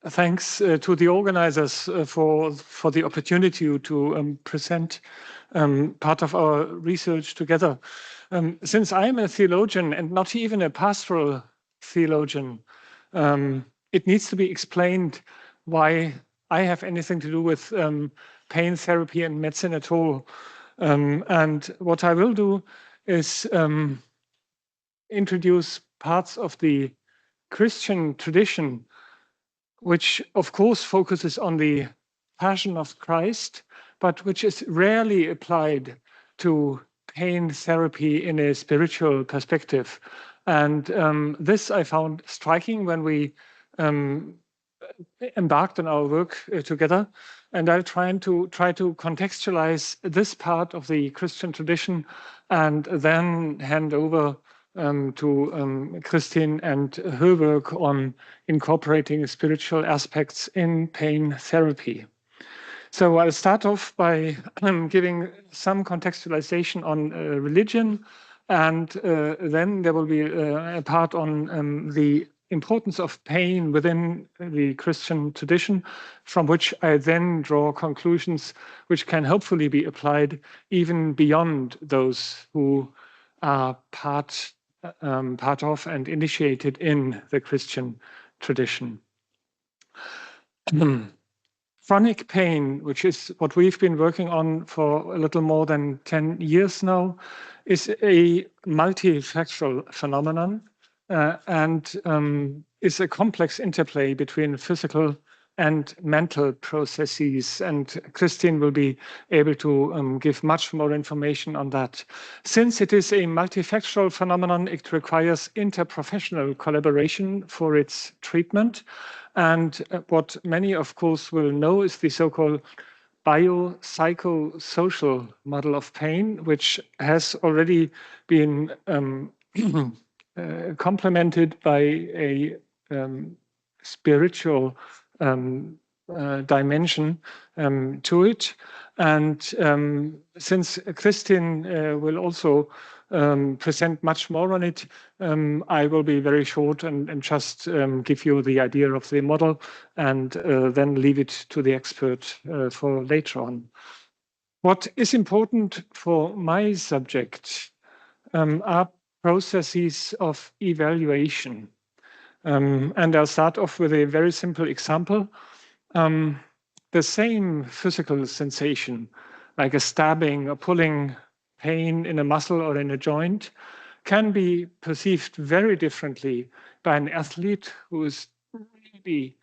thanks to the organizers for the opportunity to present part of our research together. Since I'm a theologian and not even a pastoral theologian, it needs to be explained why I have anything to do with pain therapy and medicine at all. And what I will do is introduce parts of the Christian tradition, which of course focuses on the passion of Christ, but which is rarely applied to pain therapy in a spiritual perspective. And this I found striking when we embarked on our work together. And I'll try to contextualize this part of the Christian tradition and then hand over to Christine and her work on incorporating spiritual aspects in pain therapy. So I'll start off by giving some contextualization on religion, and then there will be a part on the importance of pain within the Christian tradition, from which I then draw conclusions which can hopefully be applied even beyond those who are part of and initiated in the Christian tradition. Chronic pain, which is what we've been working on for a little more than 10 years now, is a multifactorial phenomenon and is a complex interplay between physical and mental processes. And Christine will be able to give much more information on that. Since it is a multifactorial phenomenon, it requires interprofessional collaboration for its treatment. And what many, of course, will know is the so-called biopsychosocial model of pain, which has already been complemented by a spiritual dimension to it. And since Christine will also present much more on it, I will be very short and just give you the idea of the model and then leave it to the expert for later on. What is important for my subject are processes of evaluation. And I'll start off with a very simple example. The same physical sensation, like a stabbing or pulling pain in a muscle or in a joint, can be perceived very differently by an athlete who is really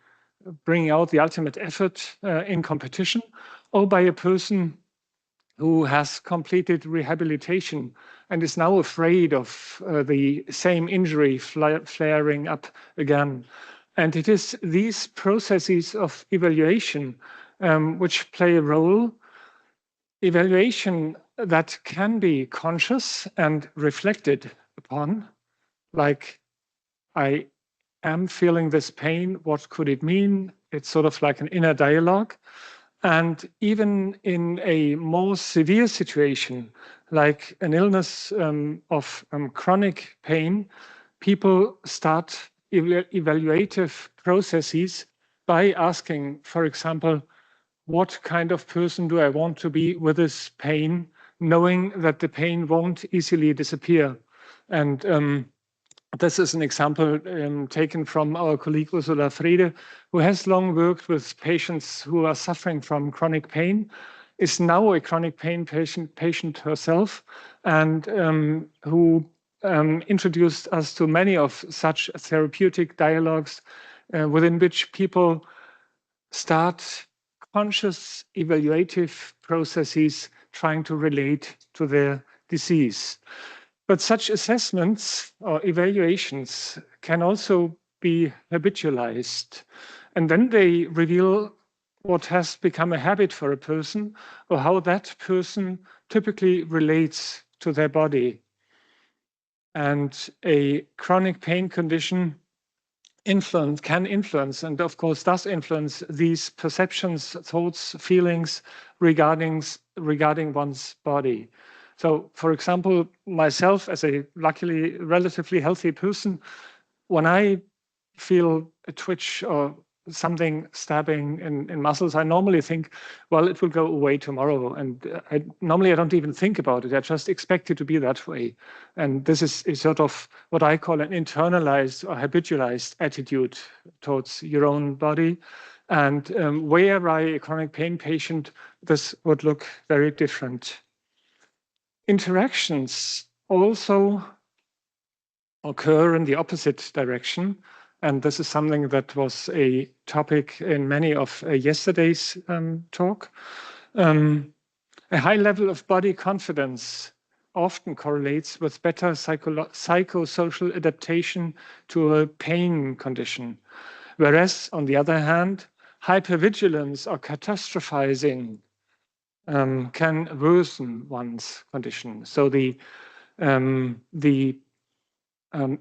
bringing out the ultimate effort in competition, or by a person who has completed rehabilitation and is now afraid of the same injury flaring up again. And it is these processes of evaluation which play a role. Evaluation that can be conscious and reflected upon, like, I am feeling this pain, what could it mean? It's sort of like an inner dialogue. And even in a more severe situation, like an illness of chronic pain, people start evaluative processes by asking, for example, what kind of person do I want to be with this pain, knowing that the pain won't easily disappear? And this is an example taken from our colleague Ursula Frede, who has long worked with patients who are suffering from chronic pain, is now a chronic pain patient herself, and who introduced us to many of such therapeutic dialogues within which people start conscious evaluative processes trying to relate to their disease. But such assessments or evaluations can also be habitualized. And then they reveal what has become a habit for a person or how that person typically relates to their body. And a chronic pain condition can influence, and of course does influence, these perceptions, thoughts, feelings regarding one's body. So, for example, myself as a luckily relatively healthy person, when I feel a twitch or something stabbing in muscles, I normally think, well, it will go away tomorrow. And normally I don't even think about it. I just expect it to be that way. And this is a sort of what I call an internalized or habitualized attitude towards your own body. And were I a chronic pain patient, this would look very different. Interactions also occur in the opposite direction. And this is something that was a topic in many of yesterday's talk. A high level of body confidence often correlates with better psychosocial adaptation to a pain condition. Whereas, on the other hand, hypervigilance or catastrophizing can worsen one's condition. So the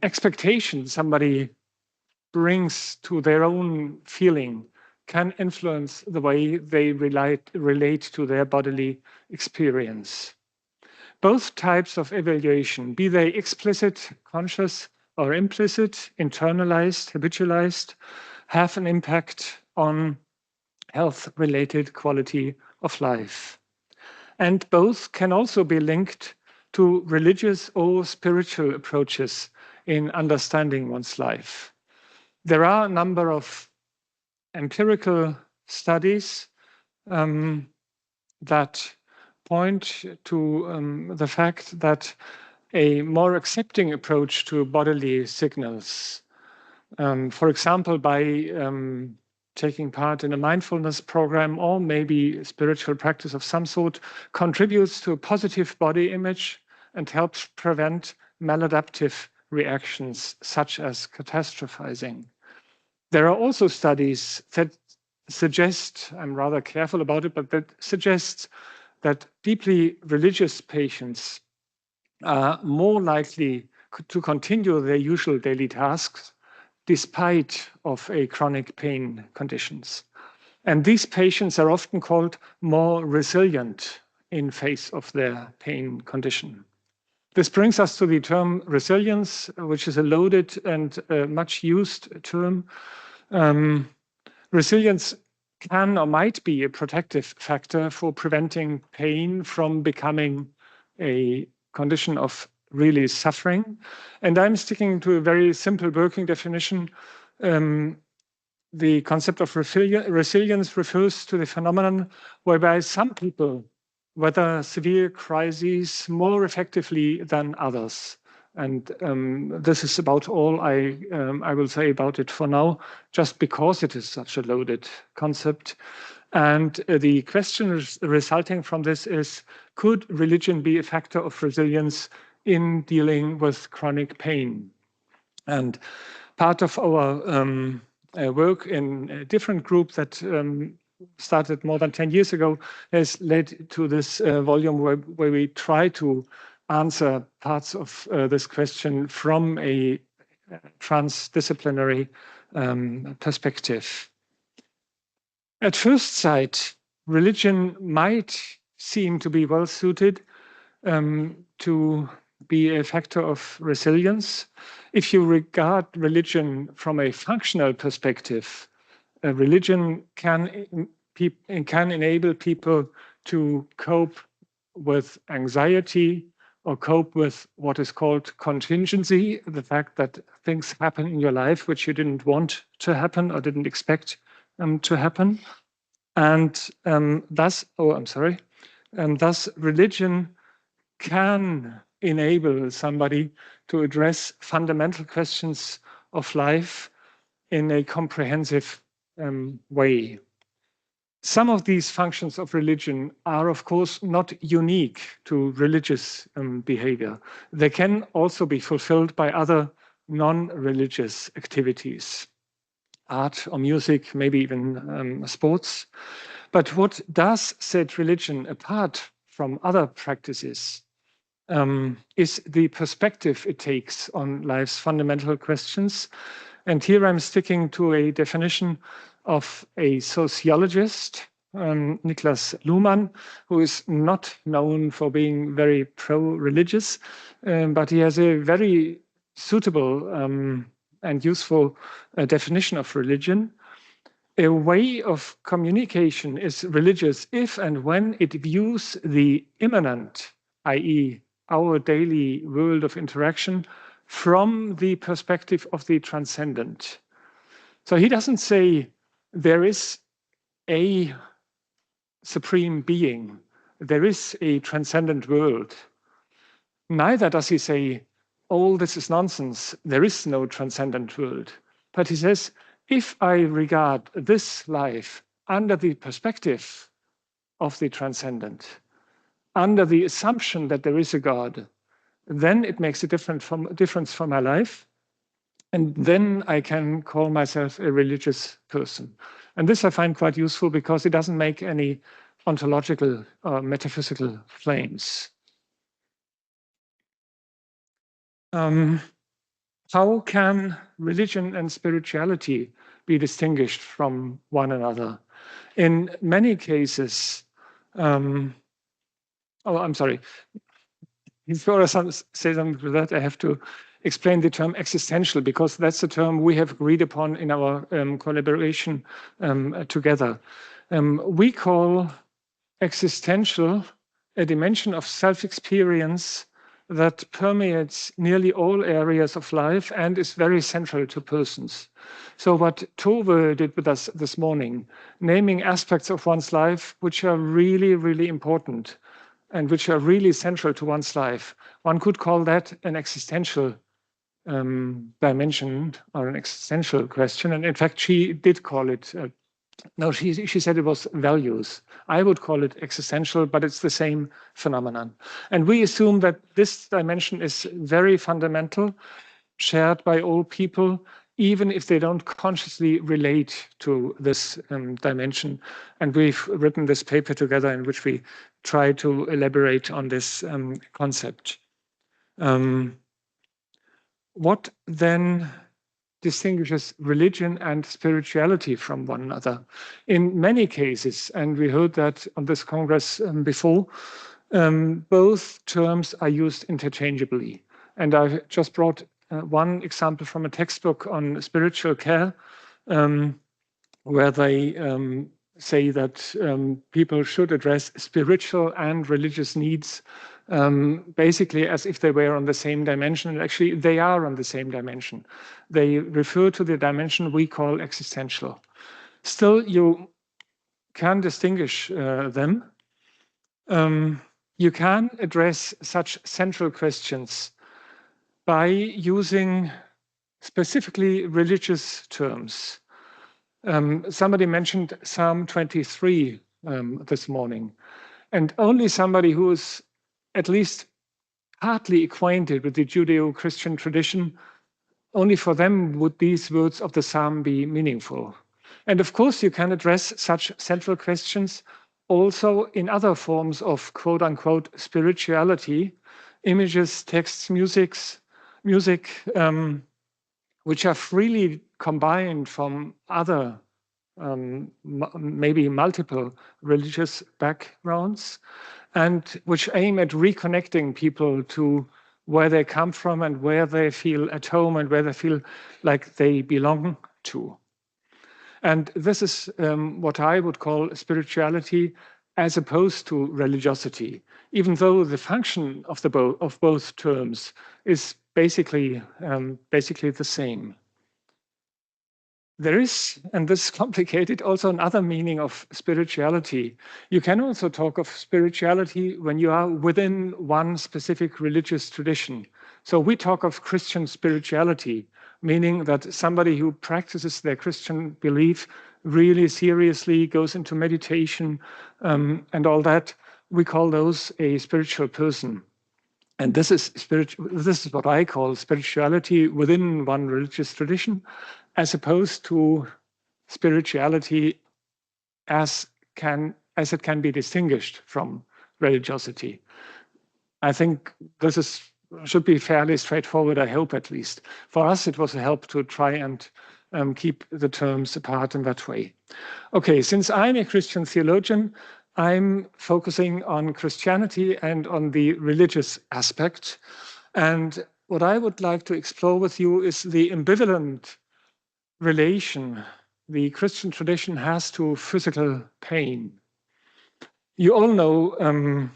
expectation somebody brings to their own feeling can influence the way they relate to their bodily experience. Both types of evaluation, be they explicit, conscious, or implicit, internalized, habitualized, have an impact on health-related quality of life. And both can also be linked to religious or spiritual approaches in understanding one's life. There are a number of empirical studies that point to the fact that a more accepting approach to bodily signals, for example, by taking part in a mindfulness program or maybe spiritual practice of some sort, contributes to a positive body image and helps prevent maladaptive reactions such as catastrophizing. There are also studies that suggest, I'm rather careful about it, but that suggests that deeply religious patients are more likely to continue their usual daily tasks despite of a chronic pain conditions. And these patients are often called more resilient in face of their pain condition. This brings us to the term resilience, which is a loaded and much used term. Resilience can or might be a protective factor for preventing pain from becoming a condition of really suffering. And I'm sticking to a very simple working definition. The concept of resilience refers to the phenomenon whereby some people weather severe crises more effectively than others. And this is about all I will say about it for now, just because it is such a loaded concept. And the question resulting from this is, could religion be a factor of resilience in dealing with chronic pain? And part of our work in a different group that started more than 10 years ago has led to this volume where we try to answer parts of this question from a transdisciplinary perspective. At first sight, religion might seem to be well suited to be a factor of resilience. If you regard religion from a functional perspective, religion can enable people to cope with anxiety or cope with what is called contingency, the fact that things happen in your life which you didn't want to happen or didn't expect to happen. And thus religion can enable somebody to address fundamental questions of life in a comprehensive way. Some of these functions of religion are, of course, not unique to religious behavior. They can also be fulfilled by other non-religious activities, art or music, maybe even sports. But what does set religion apart from other practices is the perspective it takes on life's fundamental questions. And here I'm sticking to a definition of a sociologist, Niklas Luhmann, who is not known for being very pro-religious, but he has a very suitable and useful definition of religion. A way of communication is religious if and when it views the immanent, i.e., our daily world of interaction, from the perspective of the transcendent. So he doesn't say there is a supreme being, there is a transcendent world. Neither does he say, all this is nonsense, there is no transcendent world. But he says, if I regard this life under the perspective of the transcendent, under the assumption that there is a God, then it makes a difference for my life. And then I can call myself a religious person. And this I find quite useful because it doesn't make any ontological or metaphysical claims. How can religion and spirituality be distinguished from one another? In many cases, I'm sorry. Before I say something to that, I have to explain the term existential, because that's the term we have agreed upon in our collaboration together. We call existential a dimension of self-experience that permeates nearly all areas of life and is very central to persons. So what Tove did with us this morning, naming aspects of one's life which are really, really important and which are really central to one's life, one could call that an existential dimension or an existential question. And in fact, she did call it no, she said it was values. I would call it existential, but it's the same phenomenon. And we assume that this dimension is very fundamental, shared by all people, even if they don't consciously relate to this dimension. And we've written this paper together in which we try to elaborate on this concept. What then distinguishes religion and spirituality from one another? In many cases, and we heard that on this Congress before, both terms are used interchangeably. And I've just brought one example from a textbook on spiritual care, where they say that people should address spiritual and religious needs basically as if they were on the same dimension. And actually, they are on the same dimension. They refer to the dimension we call existential. Still, you can distinguish them. You can address such central questions by using specifically religious terms. Somebody mentioned Psalm 23 this morning, and only somebody who is at least partly acquainted with the Judeo-Christian tradition, only for them would these words of the psalm be meaningful. And of course, you can address such central questions also in other forms of quote-unquote spirituality, images, texts, music, which are freely combined from other, maybe multiple religious backgrounds, and which aim at reconnecting people to where they come from and where they feel at home and where they feel like they belong to. And this is what I would call spirituality as opposed to religiosity, even though the function of both terms is basically the same. There is, and this is complicated, also another meaning of spirituality. You can also talk of spirituality when you are within one specific religious tradition. So we talk of Christian spirituality, meaning that somebody who practices their Christian belief really seriously, goes into meditation and all that, we call those a spiritual person. And this is what I call spirituality within one religious tradition, as opposed to spirituality as it can be distinguished from religiosity. I think this should be fairly straightforward, I hope at least. For us, it was a help to try and keep the terms apart in that way. Okay, since I'm a Christian theologian, I'm focusing on Christianity and on the religious aspect. And what I would like to explore with you is the ambivalent relation the Christian tradition has to physical pain. You all know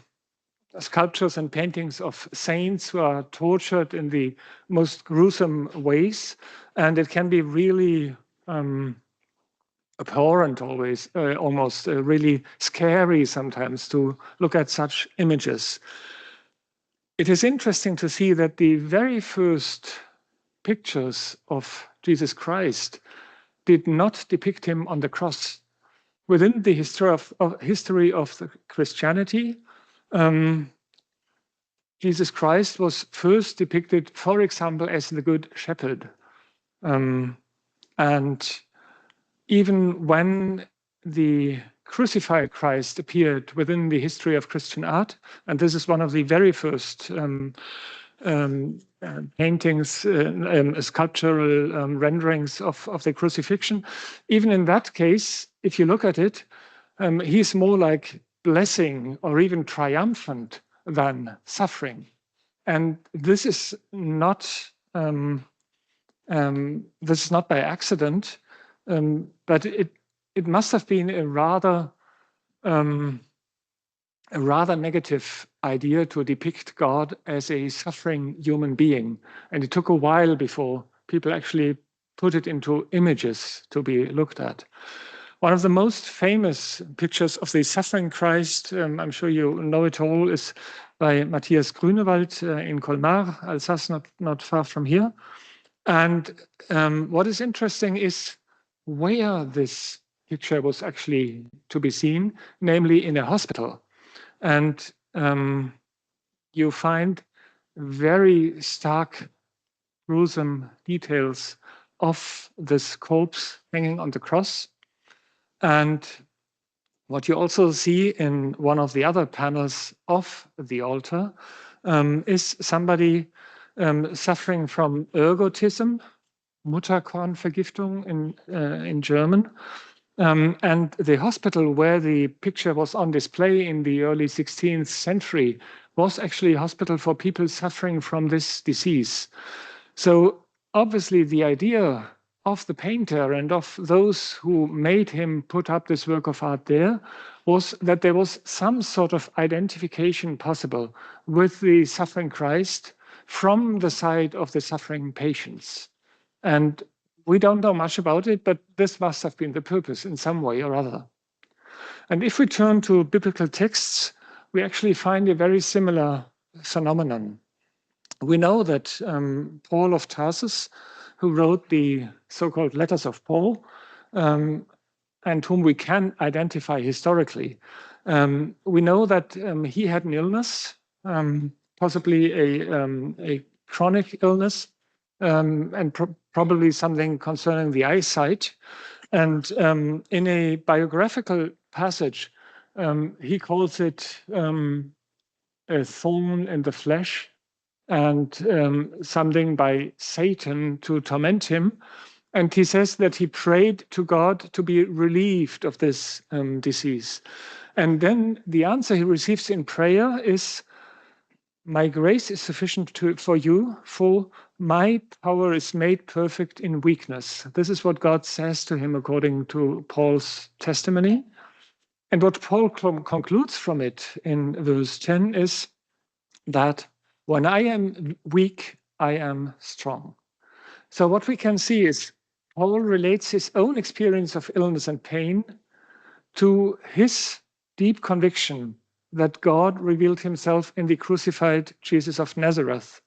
sculptures and paintings of saints who are tortured in the most gruesome ways, and it can be really abhorrent always, almost really scary sometimes to look at such images. It is interesting to see that the very first pictures of Jesus Christ did not depict him on the cross. Within the history of the Christianity, Jesus Christ was first depicted, for example, as the Good Shepherd. And even when the crucified Christ appeared within the history of Christian art, and this is one of the very first paintings, sculptural renderings of the crucifixion, even in that case, if you look at it, he's more like blessing or even triumphant than suffering. And this is not by accident, but it must have been a rather negative idea to depict God as a suffering human being. And it took a while before people actually put it into images to be looked at. One of the most famous pictures of the suffering Christ, I'm sure you know it all, is by Matthias Grünewald in Colmar, Alsace, not far from here. And what is interesting is where this picture was actually to be seen, namely in a hospital. And you find very stark, gruesome details of this corpse hanging on the cross. And what you also see in one of the other panels of the altar is somebody suffering from ergotism, Mutterkornvergiftung in German. And the hospital where the picture was on display in the early 16th century was actually a hospital for people suffering from this disease. So obviously the idea of the painter and of those who made him put up this work of art there was that there was some sort of identification possible with the suffering Christ from the side of the suffering patients. And we don't know much about it, but this must have been the purpose in some way or other. And if we turn to biblical texts, we actually find a very similar phenomenon. We know that Paul of Tarsus, who wrote the so-called letters of Paul, and whom we can identify historically, we know that he had an illness, possibly a chronic illness, and probably something concerning the eyesight. And in a biographical passage, he calls it a thorn in the flesh and something by Satan to torment him. And he says that he prayed to God to be relieved of this disease. And then the answer he receives in prayer is, "My grace is sufficient for you, for my power is made perfect in weakness." This is what God says to him according to Paul's testimony. And what Paul concludes from it in verse 10 is that when I am weak, I am strong. So what we can see is Paul relates his own experience of illness and pain to his deep conviction that God revealed himself in the crucified Jesus of Nazareth.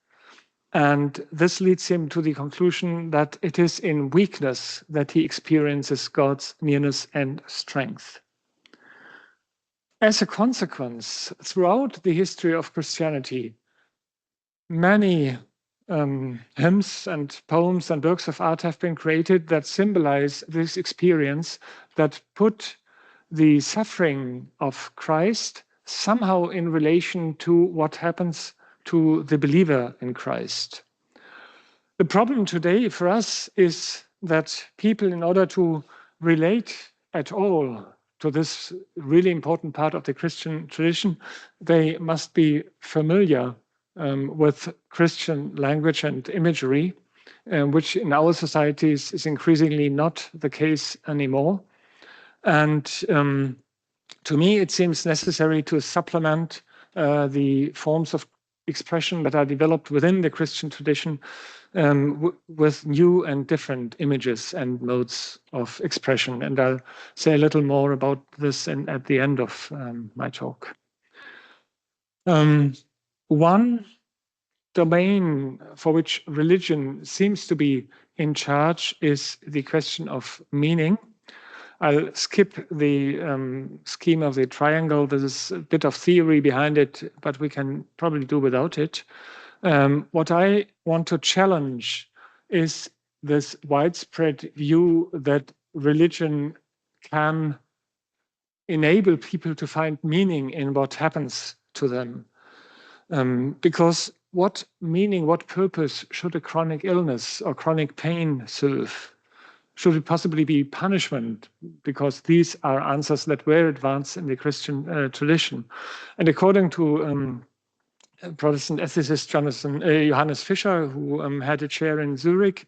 And this leads him to the conclusion that it is in weakness that he experiences God's nearness and strength. As a consequence, throughout the history of Christianity, many hymns and poems and works of art have been created that symbolize this experience, that put the suffering of Christ somehow in relation to what happens to the believer in Christ. The problem today for us is that people, in order to relate at all to this really important part of the Christian tradition, they must be familiar with Christian language and imagery. which in our societies is increasingly not the case anymore. And to me, it seems necessary to supplement the forms of expression that are developed within the Christian tradition with new and different images and modes of expression. And I'll say a little more about this at the end of my talk. One domain for which religion seems to be in charge is the question of meaning. I'll skip the scheme of the triangle. There's a bit of theory behind it, but we can probably do without it. What I want to challenge is this widespread view that religion can enable people to find meaning in what happens to them. Because what meaning, what purpose should a chronic illness or chronic pain serve? Should it possibly be punishment? Because these are answers that were advanced in the Christian tradition. And according to Protestant ethicist Johannes Fischer, who had a chair in Zurich,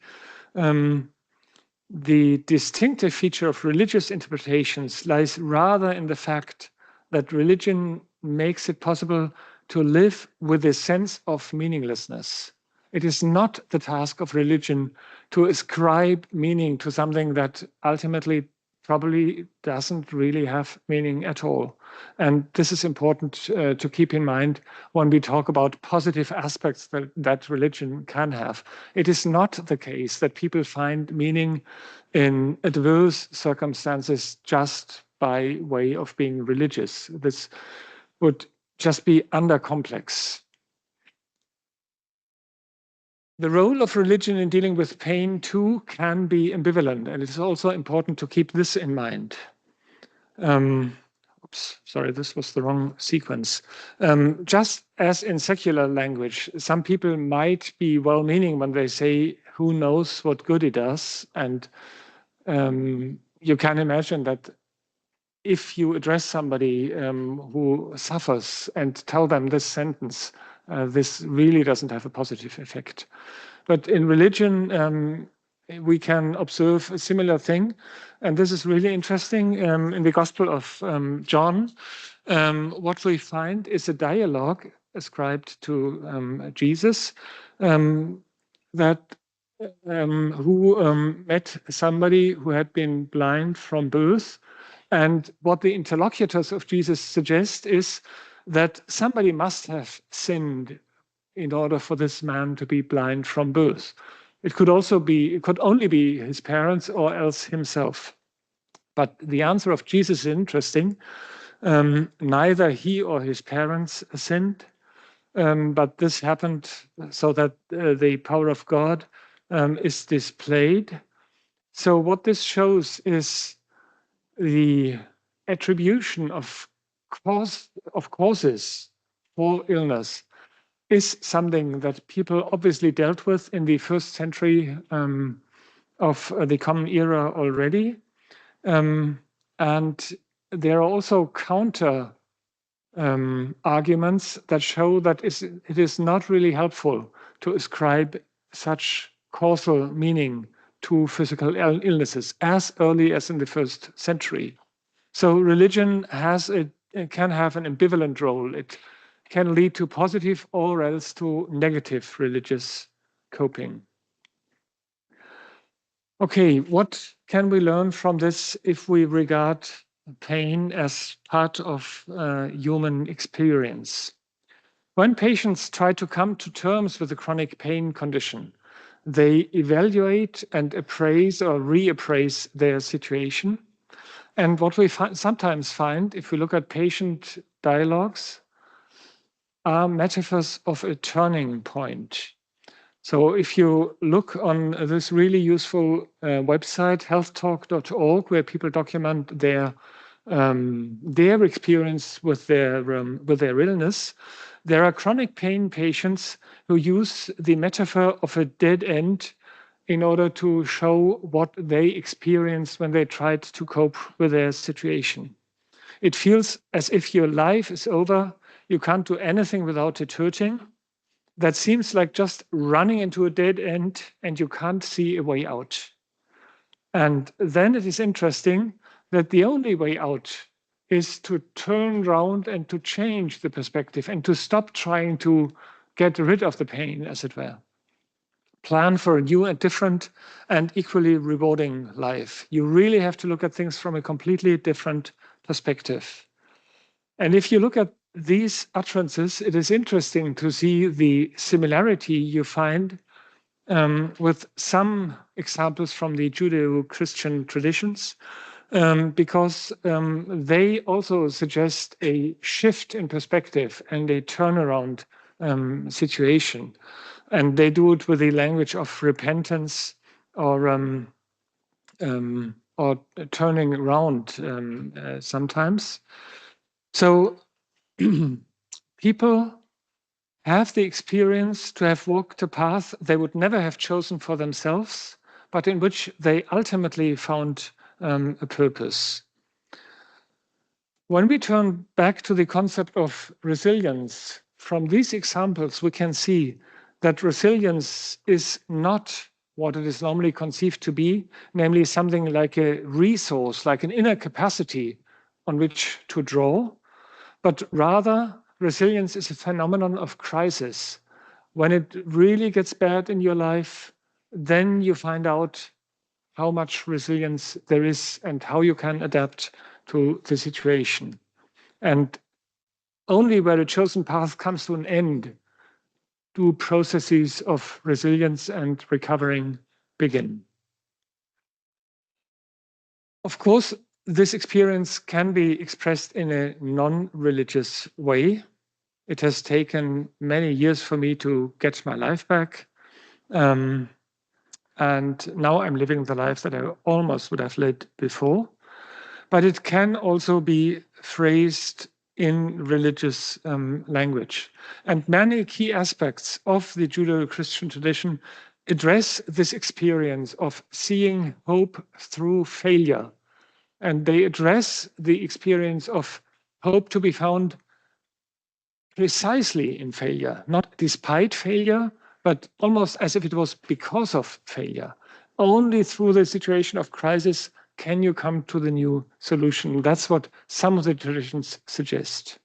the distinctive feature of religious interpretations lies rather in the fact that religion makes it possible to live with a sense of meaninglessness. It is not the task of religion to ascribe meaning to something that ultimately probably doesn't really have meaning at all. And this is important to keep in mind when we talk about positive aspects that religion can have. It is not the case that people find meaning in adverse circumstances just by way of being religious. This would just be undercomplex. The role of religion in dealing with pain, too, can be ambivalent, and it's also important to keep this in mind. Oops, sorry, this was the wrong sequence. Just as in secular language, some people might be well-meaning when they say, who knows what good it does? And you can imagine that if you address somebody who suffers and tell them this sentence, this really doesn't have a positive effect. But in religion, we can observe a similar thing. And this is really interesting. In the Gospel of John, what we find is a dialogue ascribed to Jesus that who met somebody who had been blind from birth. And what the interlocutors of Jesus suggest is that somebody must have sinned in order for this man to be blind from birth. It could only be his parents or else himself. But the answer of Jesus is interesting. Neither he or his parents sinned, but this happened so that the power of God is displayed. So what this shows is the attribution of causes for illness is something that people obviously dealt with in the first century of the Common Era already. And there are also counter arguments that show that it is not really helpful to ascribe such causal meaning to physical illnesses as early as in the first century. So religion can have an ambivalent role. It can lead to positive or else to negative religious coping. Okay, what can we learn from this if we regard pain as part of human experience? When patients try to come to terms with a chronic pain condition, they evaluate and appraise or reappraise their situation. And what we sometimes find, if we look at patient dialogues, are metaphors of a turning point. So if you look on this really useful website, healthtalk.org, where people document their experience with their illness, there are chronic pain patients who use the metaphor of a dead end in order to show what they experienced when they tried to cope with their situation. It feels as if your life is over, you can't do anything without it hurting, that seems like just running into a dead end and you can't see a way out. And then it is interesting that the only way out is to turn around and to change the perspective and to stop trying to get rid of the pain, as it were. Plan for a new and different and equally rewarding life. You really have to look at things from a completely different perspective. And if you look at these utterances, it is interesting to see the similarity you find with some examples from the Judeo-Christian traditions, because they also suggest a shift in perspective and a turnaround situation. And they do it with the language of repentance or turning around sometimes. So people have the experience to have walked a path they would never have chosen for themselves, but in which they ultimately found a purpose. When we turn back to the concept of resilience, from these examples, we can see that resilience is not what it is normally conceived to be, namely something like a resource, like an inner capacity on which to draw, but rather resilience is a phenomenon of crisis. When it really gets bad in your life, then you find out how much resilience there is and how you can adapt to the situation. And only where a chosen path comes to an end do processes of resilience and recovering begin. Of course, this experience can be expressed in a non-religious way. It has taken many years for me to get my life back. And now I'm living the life that I almost would have led before. But it can also be phrased in religious language. And many key aspects of the Judeo-Christian tradition address this experience of seeing hope through failure. And they address the experience of hope to be found precisely in failure, not despite failure, but almost as if it was because of failure. Only through the situation of crisis can you come to the new solution. That's what some of the traditions suggest.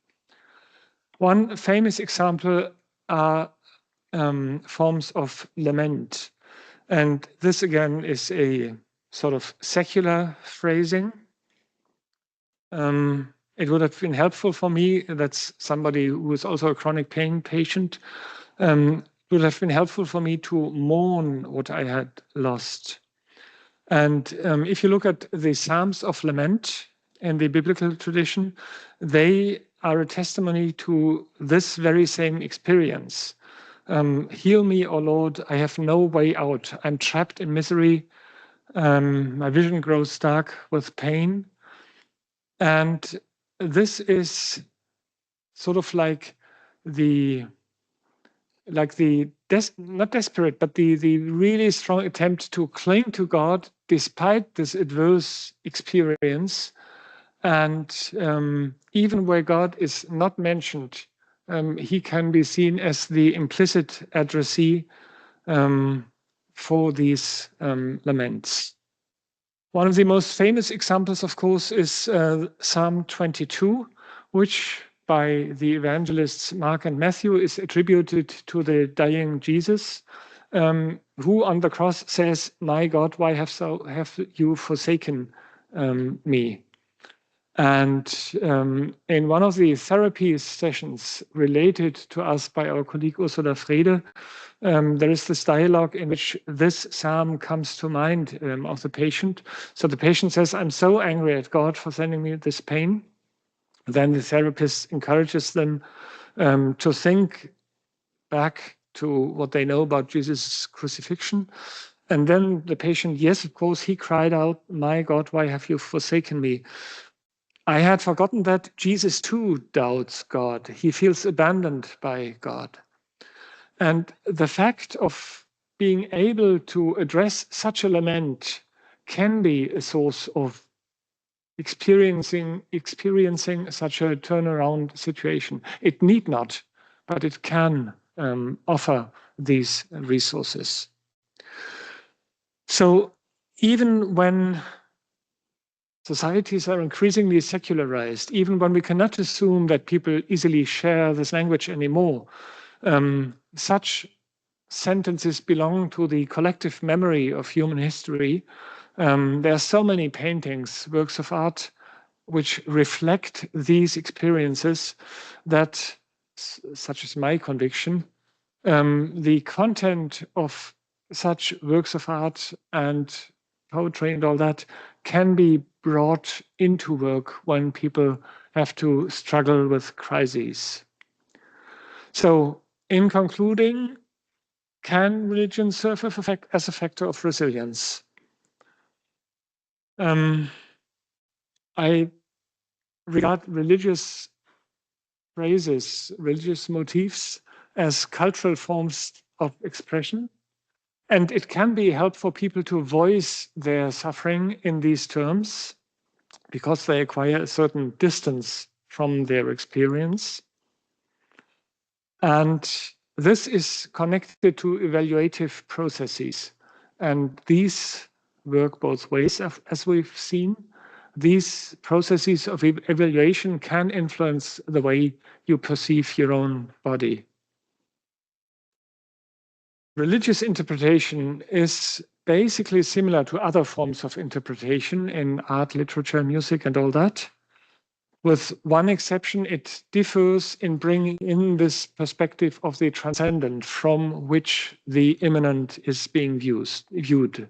One famous example are forms of lament. And this again is a sort of secular phrasing. It would have been helpful for me, that's somebody who is also a chronic pain patient, it would have been helpful for me to mourn what I had lost. And if you look at the Psalms of Lament in the biblical tradition, they are a testimony to this very same experience. Heal me, O Lord, I have no way out. I'm trapped in misery. My vision grows dark with pain. And this is sort of like not desperate, but the really strong attempt to cling to God despite this adverse experience. And even where God is not mentioned, he can be seen as the implicit addressee for these laments. One of the most famous examples, of course, is Psalm 22, which by the evangelists Mark and Matthew is attributed to the dying Jesus, who on the cross says, "My God, why have you forsaken me?" And in one of the therapy sessions related to us by our colleague Ursula Frede, there is this dialogue in which this psalm comes to mind of the patient. So the patient says, "I'm so angry at God for sending me this pain." Then the therapist encourages them to think back to what they know about Jesus' crucifixion. And then the patient, yes, of course, he cried out, "My God, why have you forsaken me?" I had forgotten that Jesus too doubts God. He feels abandoned by God. And the fact of being able to address such a lament can be a source of experiencing such a turnaround situation. It need not, but it can offer these resources. So even when societies are increasingly secularized, even when we cannot assume that people easily share this language anymore, such sentences belong to the collective memory of human history. There are so many paintings, works of art, which reflect these experiences that, such is my conviction, the content of such works of art and poetry and all that can be brought into work when people have to struggle with crises. So, in concluding, can religion serve as a factor of resilience? I regard religious phrases, religious motifs as cultural forms of expression. And it can be helpful for people to voice their suffering in these terms because they acquire a certain distance from their experience. And this is connected to evaluative processes. And these work both ways, as we've seen. These processes of evaluation can influence the way you perceive your own body. Religious interpretation is basically similar to other forms of interpretation in art, literature, music, and all that. With one exception, it differs in bringing in this perspective of the transcendent from which the immanent is being viewed.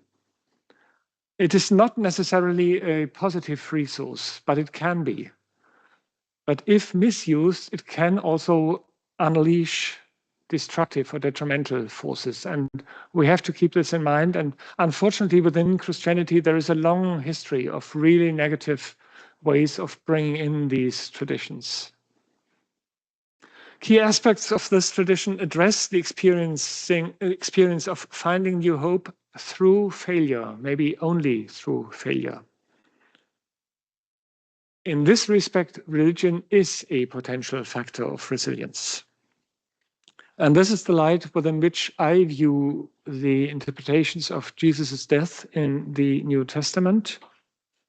It is not necessarily a positive resource, but it can be. But if misused, it can also unleash destructive or detrimental forces. And we have to keep this in mind. And unfortunately, within Christianity, there is a long history of really negative ways of bringing in these traditions. Key aspects of this tradition address the experience of finding new hope through failure, maybe only through failure. In this respect, religion is a potential factor of resilience. And this is the light within which I view the interpretations of Jesus' death in the New Testament.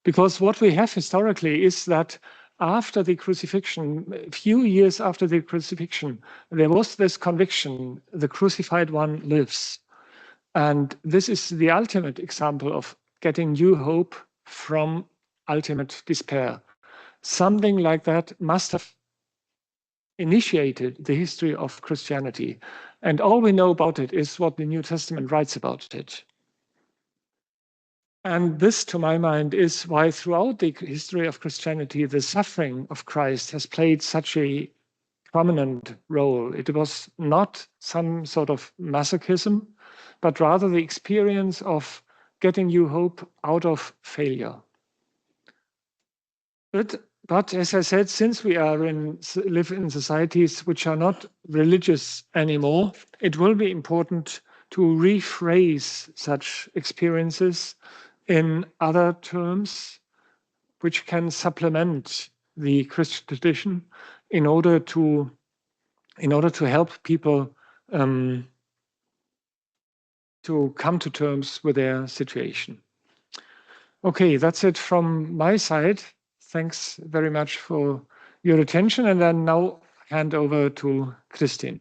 Because what we have historically is that after the crucifixion, a few years after the crucifixion, there was this conviction, the crucified one lives. And this is the ultimate example of getting new hope from ultimate despair. Something like that must have initiated the history of Christianity. And all we know about it is what the New Testament writes about it. And this, to my mind, is why throughout the history of Christianity, the suffering of Christ has played such a prominent role. It was not some sort of masochism, but rather the experience of getting new hope out of failure. But as I said, since we live in societies which are not religious anymore, it will be important to rephrase such experiences in other terms which can supplement the Christian tradition in order to help people to come to terms with their situation. Okay, that's it from my side. Thanks very much for your attention, and then now hand over to Christine.